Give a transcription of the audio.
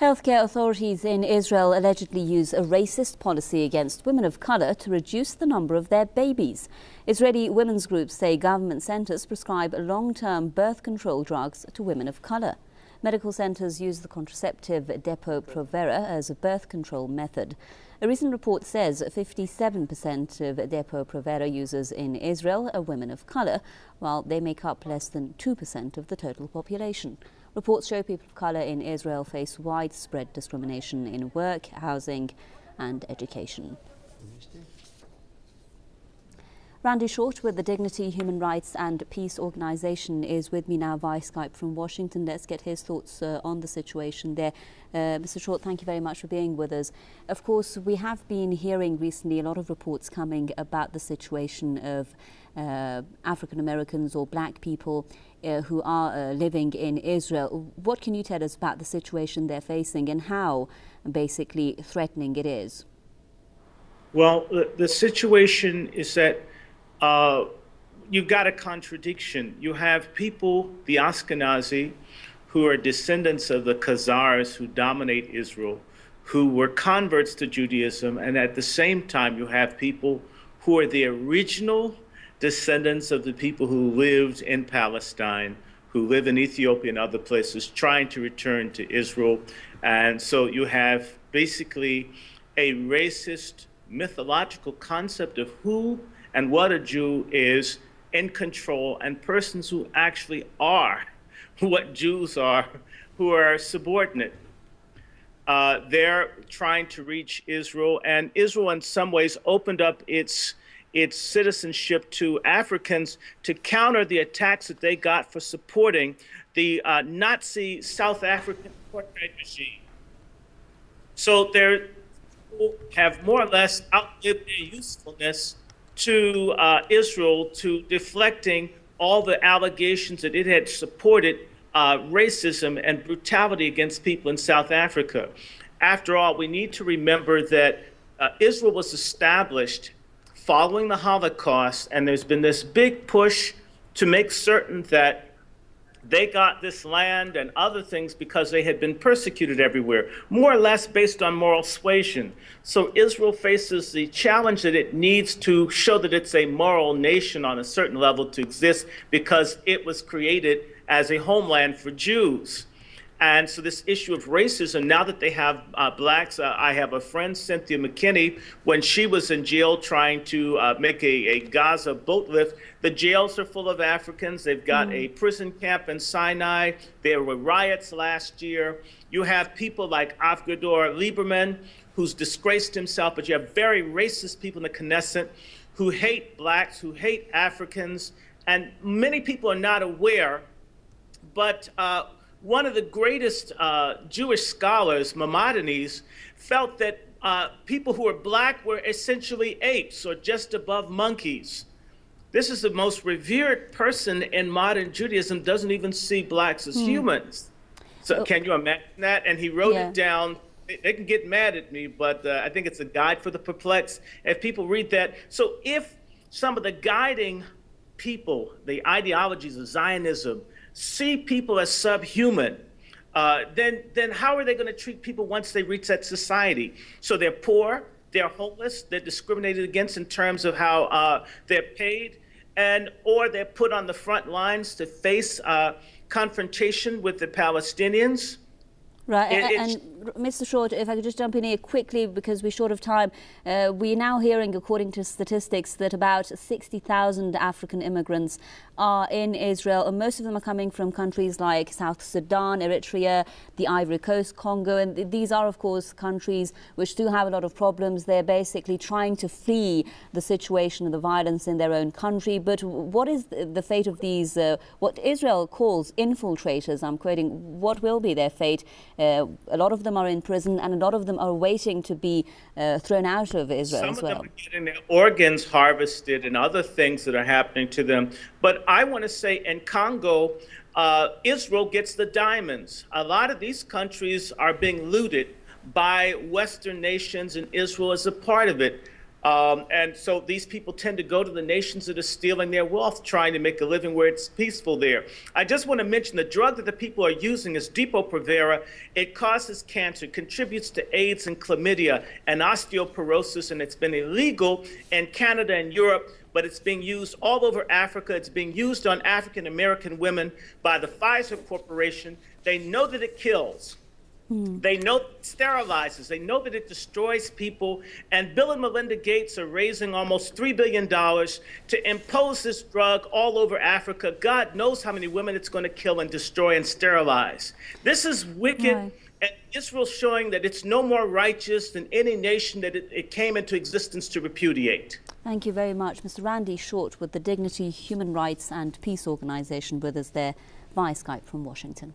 Healthcare authorities in Israel allegedly use a racist policy against women of color to reduce the number of their babies. Israeli women's groups say government centers prescribe long-term birth control drugs to women of color. Medical centers use the contraceptive Depo-Provera as a birth control method. A recent report says 57% of Depo-Provera users in Israel are women of color, while they make up less than 2% of the total population. Reports show people of colour in Israel face widespread discrimination in work, housing and education. Randy Short with the Dignity, Human Rights and Peace Organisation is with me now via Skype from Washington. Let's get his thoughts on the situation there. Mr. Short, thank you very much for being with us. Of course, we have been hearing recently a lot of reports coming about the situation of African Americans or black people who are living in Israel. What can you tell us about the situation they're facing and how basically threatening it is? Well, the situation is that you've got a contradiction. You have people, the Ashkenazi, who are descendants of the Khazars who dominate Israel, who were converts to Judaism, and at the same time you have people who are the original descendants of the people who lived in Palestine, who live in Ethiopia and other places, trying to return to Israel. And so you have basically a racist mythological concept of who and what a Jew is in control, and persons who actually are what Jews are, who are subordinate. They're trying to reach Israel, and Israel in some ways opened up its citizenship to Africans to counter the attacks that they got for supporting the Nazi South African apartheid regime. So they have more or less outlived their usefulness to Israel, to deflecting all the allegations that it had supported racism and brutality against people in South Africa. After all, we need to remember that Israel was established following the Holocaust, and there's been this big push to make certain that they got this land and other things because they had been persecuted everywhere, more or less based on moral suasion. So Israel faces the challenge that it needs to show that it's a moral nation on a certain level to exist, because it was created as a homeland for Jews. And so this issue of racism, now that they have blacks, I have a friend, Cynthia McKinney, when she was in jail trying to make a Gaza boat lift, the jails are full of Africans. They've got a prison camp in Sinai. There were riots last year. You have people like Avigdor Lieberman, who's disgraced himself, but you have very racist people in the Knesset who hate blacks, who hate Africans, and many people are not aware, but one of the greatest Jewish scholars, Maimonides, felt that people who were black were essentially apes or just above monkeys. This is the most revered person in modern Judaism, doesn't even see blacks as humans. So can you imagine that? And he wrote it down. They can get mad at me, but I think it's a guide for the perplexed. If people read that, so if some of the guiding people, the ideologies of Zionism, see people as subhuman, then how are they going to treat people once they reach that society? So they're poor, they're homeless, they're discriminated against in terms of how they're paid, or they're put on the front lines to face confrontation with the Palestinians. Right, and Mr. Short, if I could just jump in here quickly because we're short of time. We're now hearing, according to statistics, that about 60,000 African immigrants are in Israel, and most of them are coming from countries like South Sudan, Eritrea, the Ivory Coast, Congo, and these are, of course, countries which do have a lot of problems. They're basically trying to flee the situation of the violence in their own country. But what is the fate of these, what Israel calls infiltrators? I'm quoting, what will be their fate? A lot of them are in prison, and a lot of them are waiting to be thrown out of Israel as well. Some of them are getting their organs harvested and other things that are happening to them. But I want to say in Congo, Israel gets the diamonds. A lot of these countries are being looted by Western nations, and Israel is a part of it. And so these people tend to go to the nations that are stealing their wealth, trying to make a living where it's peaceful there. I just want to mention the drug that the people are using is Depo-Provera. It causes cancer, contributes to AIDS and chlamydia and osteoporosis, and it's been illegal in Canada and Europe, but it's being used all over Africa. It's being used on African-American women by the Pfizer Corporation. They know that it kills. They know it sterilizes. They know that it destroys people. And Bill and Melinda Gates are raising almost $3 billion to impose this drug all over Africa. God knows how many women it's going to kill and destroy and sterilize. This is wicked. Right. And Israel's showing that it's no more righteous than any nation that it came into existence to repudiate. Thank you very much. Mr. Randy Short with the Dignity Human Rights and Peace Organization with us there via Skype from Washington.